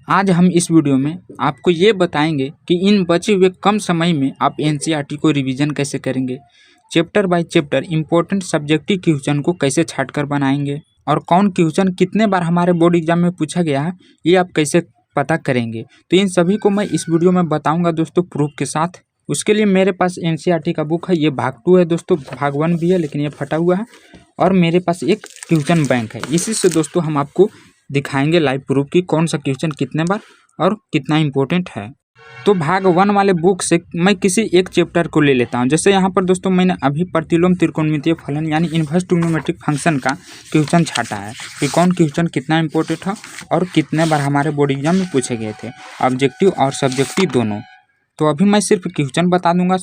आज हम इस वीडियो में आपको ये बताएंगे कि इन बचे हुए कम समय में आप एनसीईआरटी को रिवीजन कैसे करेंगे, chapter by chapter important subjective question को कैसे छांटकर बनाएंगे और कौन क्वेश्चन कितने बार हमारे बोर्ड एग्जाम में पूछा गया है ये आप कैसे पता करेंगे। तो इन सभी को मैं इस वीडियो में बताऊंगा दोस्तों प्रूफ के साथ। उसके लिए मेरे पास एनसीईआरटी का बुक है, ये भाग 2 है दोस्तों, भाग 1 भी है लेकिन ये फटा हुआ है। और मेरे पास एक क्वेश्चन बैंक है, इसी से दोस्तों हम आपको दिखाएंगे लाइव प्रूफ की कौन सा क्वेश्चन कितने बार और कितना इम्पोर्टेंट है। तो भाग 1 वाले बुक से मैं किसी एक चैप्टर को ले लेता हूं। जैसे यहाँ पर दोस्तों मैंने अभी प्रतिलोम त्रिकोणमितीय फलन यानी इन्वर्स ट्रिग्नोमेट्रिक फंक्शन का क्वेश्चन छाटा है कि कौन क्वेश्चन कितना इम्पोर्टेंट है और कितने बार हमारे बोर्ड एग्जाम में पूछे गए थे, ऑब्जेक्टिव और सब्जेक्टिव दोनों। तो अभी मैं सिर्फ क्वेश्चन बता दूंगा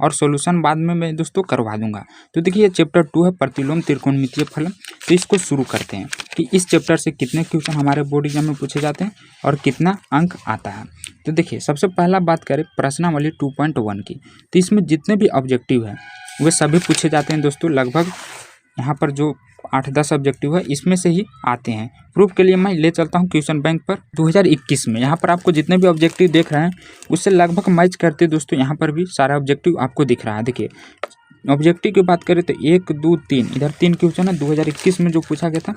और सॉल्यूशन बाद में मैं दोस्तों करवा दूंगा। तो देखिए ये चैप्टर 2 है प्रतिलोम त्रिकोणमितीय फलन। तो इसको शुरू करते हैं कि इस चैप्टर से कितने क्वेश्चन हमारे बोर्ड एग्जाम में पूछे जाते हैं और कितना अंक आता है। तो देखिए सबसे पहला बात करें प्रश्नावली 2.1 की, तो इसमें जितने भी ऑब्जेक्टिव है वे सभी पूछे जाते हैं दोस्तों। लगभग यहाँ पर जो 8-10 ऑब्जेक्टिव है इसमें से ही आते हैं। प्रूफ के लिए मैं ले चलता हूँ क्वेश्चन बैंक पर 2021 में। यहाँ पर आपको जितने भी ऑब्जेक्टिव देख रहे हैं उससे लगभग मैच करते दोस्तों यहाँ पर भी सारा ऑब्जेक्टिव आपको दिख रहा है। देखिए ऑब्जेक्टिव की बात करें तो 1, 2, 3 इधर 3 क्वेश्चन है 2021 में जो पूछा गया था,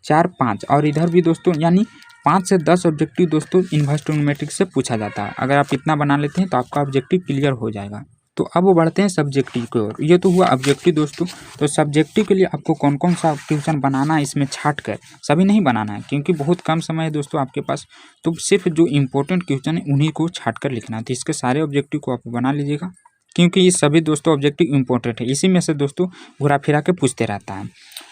4, 5 और इधर भी दोस्तों, यानी 5 से 10 ऑब्जेक्टिव दोस्तों इन्वर्स ट्रिग्नोमेट्रिक से पूछा जाता है। अगर आप इतना बना लेते हैं तो आपका ऑब्जेक्टिव क्लियर हो जाएगा। तो अब वो बढ़ते हैं सब्जेक्टिव की ओर। ये तो हुआ ऑब्जेक्टिव दोस्तों। तो सब्जेक्टिव के लिए आपको कौन कौन सा क्वेश्चन बनाना है इसमें छाट कर, सभी नहीं बनाना है क्योंकि बहुत कम समय है दोस्तों आपके पास। तो सिर्फ जो इंपॉर्टेंट क्वेश्चन है उन्हीं को छाट कर लिखना है। तो इसके सारे ऑब्जेक्टिव को आप बना लीजिएगा क्योंकि ये सभी दोस्तों ऑब्जेक्टिव इंपॉर्टेंट है, इसी में से दोस्तों घुरा फिरा के पूछते रहता है।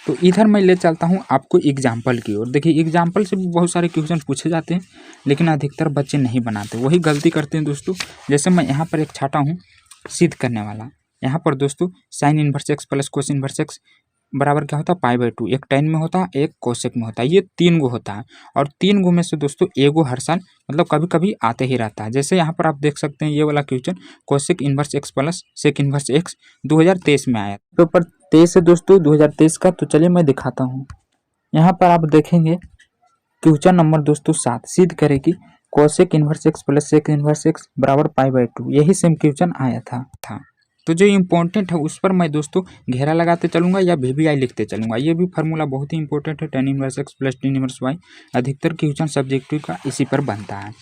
तो इधर मैं ले चलता हूँ आपको एग्जाम्पल की ओर। देखिए एग्जाम्पल से भी बहुत सारे क्वेश्चन पूछे जाते हैं लेकिन अधिकतर बच्चे नहीं बनाते, वही गलती करते हैं दोस्तों। जैसे मैं यहाँ पर एक छाटा हूँ सिद्ध करने वाला। यहाँ पर दोस्तों sine inverse x plus cos inverse x बराबर क्या होता है π/2। एक tan में होता है, एक कोसेक में होता है, ये 3 गो होता है। और 3 गो में से दोस्तों एगो हर साल मतलब कभी कभी आते ही रहता है। जैसे यहाँ पर आप देख सकते हैं ये वाला question cosec inverse x plus sec inverse x 2023 में आया, पेपर 23 है दोस्तों 2023 का। तो चलिए मैं दिखाता हूँ। यहाँ पर आप देखेंगे क्वेश्चन नंबर दोस्तों 7 सिद्ध करेगी cosec inverse x plus sec inverse x बराबर π/2। यही सेम क्वेश्चन आया था। तो जो इम्पोर्टेंट है उस पर मैं दोस्तों घेरा लगाते चलूंगा या VBI लिखते चलूंगा। ये भी फार्मूला बहुत ही इंपॉर्टेंट है, tan inverse x plus tan inverse y. अधिकतर क्वेश्चन सब्जेक्टिव का इसी पर बनता है।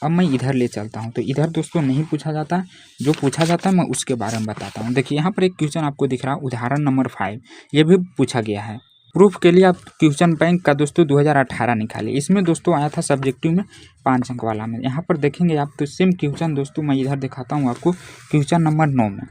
अब मैं इधर ले चलता हूँ। तो इधर दोस्तों नहीं पूछा जाता, जो पूछा जाता है मैं उसके बारे में बताता हूँ। देखिए यहाँ पर एक क्वेश्चन आपको दिख रहा है उदाहरण नंबर 5, ये भी पूछा गया है। प्रूफ के लिए आप क्वेश्चन बैंक का दोस्तों 2018 निकालिए। इसमें दोस्तों आया था सब्जेक्टिव में 5 अंक वाला में। यहाँ पर देखेंगे आप तो सेम क्वेश्चन दोस्तों मैं इधर दिखाता हूँ आपको क्वेश्चन नंबर 9 में।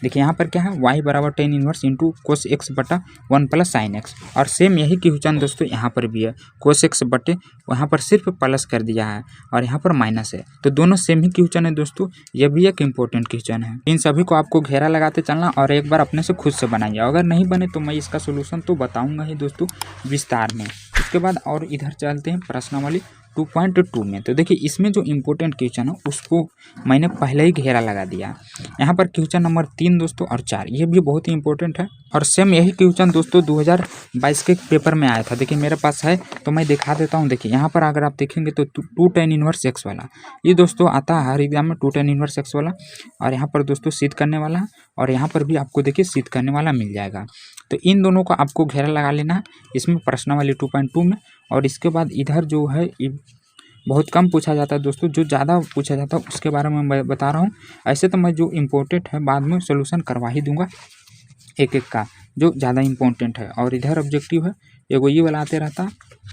देखिए यहाँ पर क्या है y बराबर tan inverse into cos x बटा 1 प्लस साइन एक्स। और सेम यही क्वेश्चन दोस्तों यहाँ पर भी है, कोस एक्स बटे वहाँ पर सिर्फ प्लस कर दिया है और यहाँ पर माइनस है। तो दोनों सेम ही क्वेश्चन है दोस्तों, ये भी एक इम्पोर्टेंट क्वेश्चन है। इन सभी को आपको घेरा लगाते चलना और एक बार अपने से खुद से बनाइए। अगर नहीं बने तो मैं इसका सोल्यूशन तो बताऊंगा ही दोस्तों विस्तार में। उसके बाद और इधर चलते हैं प्रश्नावली 2.2 में। तो देखिए इसमें जो इम्पोर्टेंट क्वेश्चन है उसको मैंने पहले ही घेरा लगा दिया। यहाँ पर क्वेश्चन नंबर 3 दोस्तों और 4 ये भी बहुत ही इंपॉर्टेंट है और सेम यही क्वेश्चन दोस्तों 2022 के पेपर में आया था। देखिए मेरे पास है तो मैं दिखा देता हूँ। देखिए यहाँ पर अगर आप देखेंगे तो 2 tan इनवर्स एक्स वाला ये दोस्तों आता है हर एग्जाम में, 2 tan इनवर्स एक्स वाला। और यहाँ पर दोस्तों सिद्ध करने वाला है और यहाँ पर भी आपको देखिए सिद्ध करने वाला मिल जाएगा। तो इन दोनों को आपको घेरा लगा लेना है इसमें प्रश्नावली 2.2 में। और इसके बाद इधर जो है बहुत कम पूछा जाता है दोस्तों, जो ज़्यादा पूछा जाता है उसके बारे में मैं बता रहा हूँ। ऐसे तो मैं जो इम्पोर्टेंट है बाद में सोल्यूशन करवा ही दूंगा एक एक का, जो ज़्यादा इम्पोर्टेंट है। और इधर ऑब्जेक्टिव है एगो ये वाला आते रहता,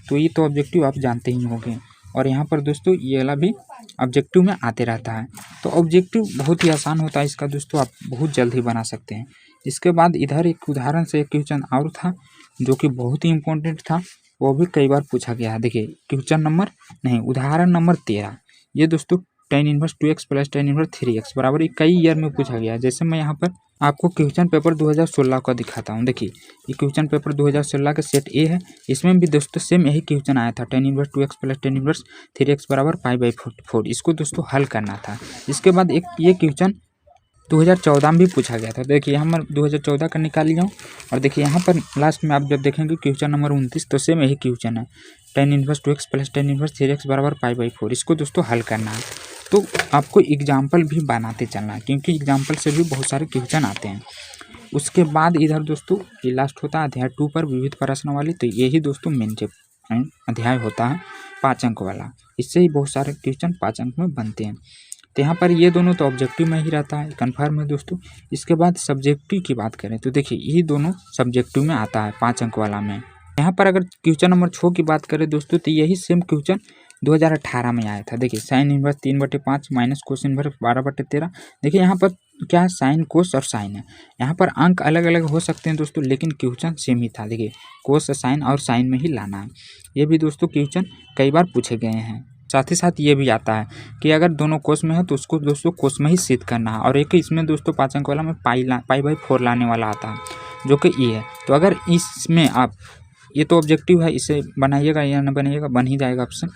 तो ये तो ऑब्जेक्टिव आप जानते ही होंगे। और यहाँ पर दोस्तों ये वाला भी ऑब्जेक्टिव में आते रहता है। तो ऑब्जेक्टिव बहुत ही आसान होता है इसका दोस्तों, आप बहुत जल्द ही बना सकते हैं। इसके बाद इधर एक उदाहरण से एक क्वेश्चन और था जो कि बहुत ही इम्पोर्टेंट था, वो भी कई बार पूछा गया है। देखिए क्वेश्चन नंबर नहीं उदाहरण नंबर 13, ये दोस्तों tan inverse 2x plus tan inverse 3x बराबर कई ईयर में पूछा गया है। जैसे मैं यहाँ पर आपको क्वेश्चन पेपर 2016 का दिखाता हूँ। देखिए ये क्वेश्चन पेपर 2016 का सेट ए है, इसमें भी दोस्तों सेम यही क्वेश्चन आया था tan inverse 2x plus tan inverse 3x बराबर π/4। इसको दोस्तों हल करना था। इसके बाद एक ये क्वेश्चन 2014 में भी पूछा गया था। देखिए यहाँ मैं 2014 का निकाल लिया हूँ और देखिए यहाँ पर लास्ट में आप जब देखेंगे क्वेश्चन नंबर 29 तो सेम यही क्वेश्चन है tan inverse 2x plus tan inverse 3x बराबर π/4 इसको दोस्तों हल करना है। तो आपको एग्जाम्पल भी बनाते चलना है, क्योंकि एग्जाम्पल से भी बहुत सारे क्वेश्चन आते हैं। उसके बाद इधर दोस्तों ये लास्ट होता है अध्याय 2 पर विविध प्रश्नावली। तो यही दोस्तों मेन अध्याय होता है 5 अंक वाला। इससे ही बहुत सारे क्वेश्चन 5 अंक में बनते हैं। तो यहाँ पर ये दोनों तो ऑब्जेक्टिव में ही रहता है, कन्फर्म है दोस्तों। इसके बाद सब्जेक्टिव की बात करें तो देखिए यही दोनों सब्जेक्टिव में आता है 5 अंक वाला में। यहाँ पर अगर क्वेश्चन नंबर 6 की बात करें दोस्तों तो यही सेम क्वेश्चन 2018 में आया था। देखिए sine inverse 3/5 minus cos inverse 12/13। देखिए यहाँ पर क्या है, साइन कोस और साइन है। यहाँ पर अंक अलग अलग हो सकते हैं दोस्तों, लेकिन क्वेश्चन सेम ही था। देखिए कोस साइन और साइन में ही लाना है। ये भी दोस्तों क्वेश्चन कई बार पूछे गए हैं। साथ ही साथ ये भी आता है कि अगर दोनों कोस में है तो उसको दोस्तों कोस में ही सिद्ध करना है। और एक इसमें दोस्तों 5 अंक वाला में π/4 लाने वाला आता है, जो कि ये है। तो अगर इसमें आप, ये तो ऑब्जेक्टिव है, इसे बनाइएगा या न बनाइएगा बन ही जाएगा ऑप्शन।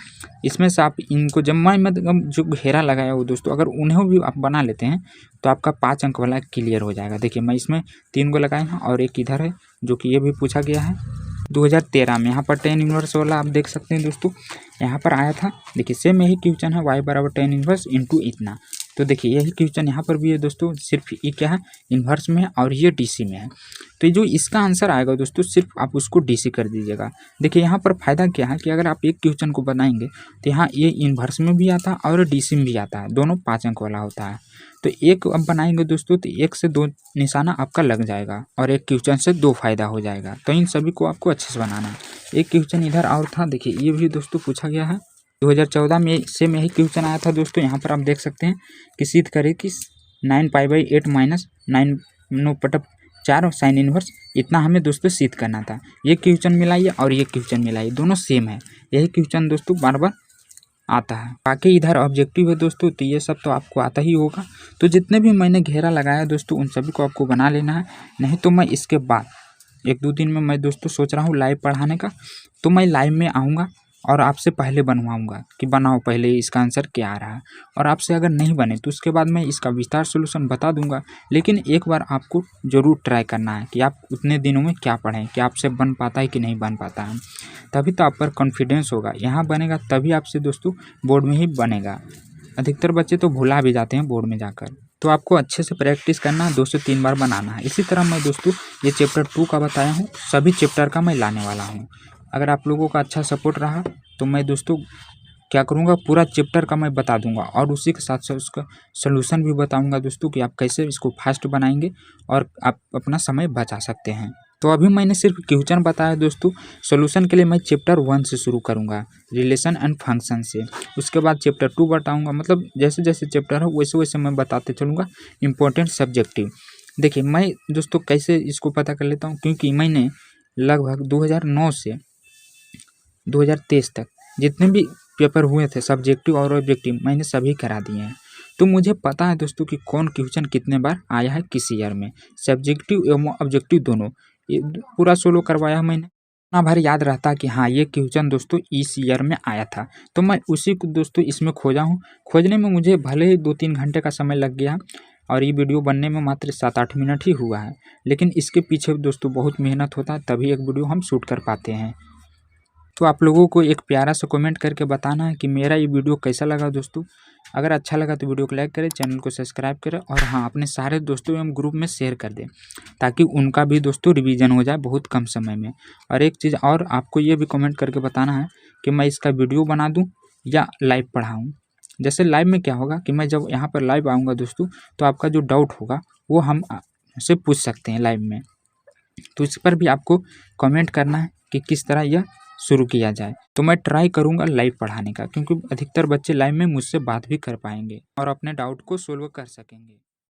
इसमें से आप इनको जब मैं मतलब जो घेरा लगाया हो दोस्तों, अगर उन्हें भी आप बना लेते हैं तो आपका 5 अंक वाला क्लियर हो जाएगा। देखिए मैं इसमें 3 को लगाए हैं और एक इधर है, जो कि ये भी पूछा गया है 2013 में। यहाँ पर tan इनवर्स वाला आप देख सकते हैं दोस्तों, यहाँ पर आया था। देखिए सेम यही क्वेश्चन है, y बराबर tan इनवर्स इंटू इतना। तो देखिए यही क्वेश्चन यहाँ पर भी है दोस्तों, सिर्फ ये क्या है, इन्वर्स में है और ये डीसी में है। तो जो इसका आंसर आएगा दोस्तों, सिर्फ आप उसको डीसी कर दीजिएगा। देखिए यहाँ पर फायदा क्या है कि अगर आप एक क्वेश्चन को बनाएंगे तो यहाँ ये इन्वर्स में भी आता है और डीसी में भी आता है, दोनों 5 अंक वाला होता है। तो एक अब बनाएंगे दोस्तों तो 1 से 2 निशाना आपका लग जाएगा और एक क्वेश्चन से 2 फायदा हो जाएगा। तो इन सभी को आपको अच्छे से बनाना है। एक क्वेश्चन इधर और था, देखिए ये भी दोस्तों पूछा गया है 2014 में, सेम यही क्वेश्चन आया था दोस्तों। यहाँ पर आप देख सकते हैं कि सिद्ध करें कि 9π/8 माइनस 9/4 साइन इनवर्स इतना हमें दोस्तों सिद्ध करना था। ये क्वेश्चन मिलाइए और ये क्वेश्चन मिलाइए, दोनों सेम है। यही क्वेश्चन दोस्तों बार बार आता है। बाकी इधर ऑब्जेक्टिव है दोस्तों, तो ये सब तो आपको आता ही होगा। तो जितने भी मैंने घेरा लगाया दोस्तों, उन सभी को आपको बना लेना है। नहीं तो मैं इसके बाद 1-2 दिन में मैं दोस्तों सोच रहा हूँ लाइव पढ़ाने का, तो मैं लाइव में आऊँगा और आपसे पहले बनवाऊँगा कि बनाओ पहले इसका आंसर क्या आ रहा है। और आपसे अगर नहीं बने तो उसके बाद मैं इसका विस्तार सोल्यूशन बता दूंगा। लेकिन एक बार आपको ज़रूर ट्राई करना है कि आप उतने दिनों में क्या पढ़ें, कि आपसे बन पाता है कि नहीं बन पाता है। तभी तो आप पर कॉन्फिडेंस होगा, यहाँ बनेगा तभी आपसे दोस्तों बोर्ड में ही बनेगा। अधिकतर बच्चे तो भुला भी जाते हैं बोर्ड में जाकर। तो आपको अच्छे से प्रैक्टिस करना है, 2 से 3 बार बनाना है। इसी तरह मैं दोस्तों ये चैप्टर 2 का बताया हूँ, सभी चैप्टर का मैं लाने वाला हूँ। अगर आप लोगों का अच्छा सपोर्ट रहा तो मैं दोस्तों क्या करूँगा, पूरा चैप्टर का मैं बता दूंगा और उसी के साथ साथ उसका सोल्यूशन भी बताऊंगा दोस्तों कि आप कैसे इसको फास्ट बनाएंगे और आप अपना समय बचा सकते हैं। तो अभी मैंने सिर्फ क्वेश्चन बताया दोस्तों। सोल्यूशन के लिए मैं चैप्टर 1 से शुरू करूँगा, रिलेशन एंड फंक्शन से। उसके बाद चैप्टर 2 बताऊँगा, मतलब जैसे जैसे चैप्टर हो वैसे वैसे मैं बताते चलूँगा इम्पोर्टेंट सब्जेक्टिव। देखिए मैं दोस्तों कैसे इसको पता कर लेता हूँ, क्योंकि मैंने लगभग 2009 से 2023 तक जितने भी पेपर हुए थे सब्जेक्टिव और ऑब्जेक्टिव, मैंने सभी करा दिए हैं। तो मुझे पता है दोस्तों कि कौन क्वेश्चन कितने बार आया है किस ईयर में, सब्जेक्टिव एवं ऑब्जेक्टिव दोनों। ये पूरा सोलो करवाया मैंने, इतना बार याद रहता कि हाँ ये क्वेश्चन दोस्तों इस ईयर में आया था। तो मैं उसी को दोस्तों इसमें खोजा हूँ। खोजने में मुझे भले ही 2-3 घंटे का समय लग गया और ये वीडियो बनने में मात्र 7-8 मिनट ही हुआ है, लेकिन इसके पीछे दोस्तों बहुत मेहनत होता है, तभी एक वीडियो हम शूट कर पाते हैं। तो आप लोगों को एक प्यारा सा कमेंट करके बताना है कि मेरा ये वीडियो कैसा लगा दोस्तों। अगर अच्छा लगा तो वीडियो को लाइक करें, चैनल को सब्सक्राइब करें और हाँ अपने सारे दोस्तों एवं ग्रुप में शेयर कर दें, ताकि उनका भी दोस्तों रिवीजन हो जाए बहुत कम समय में। और एक चीज़ और आपको ये भी कमेंट करके बताना है कि मैं इसका वीडियो बना दूँ या लाइव पढ़ाऊँ। जैसे लाइव में क्या होगा कि मैं जब यहाँ पर लाइव आऊँगा दोस्तों, तो आपका जो डाउट होगा वो हम से पूछ सकते हैं लाइव में। तो इस पर भी आपको कमेंट करना है कि किस तरह यह शुरू किया जाए। तो मैं ट्राई करूंगा लाइव पढ़ाने का, क्योंकि अधिकतर बच्चे लाइव में मुझसे बात भी कर पाएंगे और अपने डाउट को सोल्व कर सकेंगे।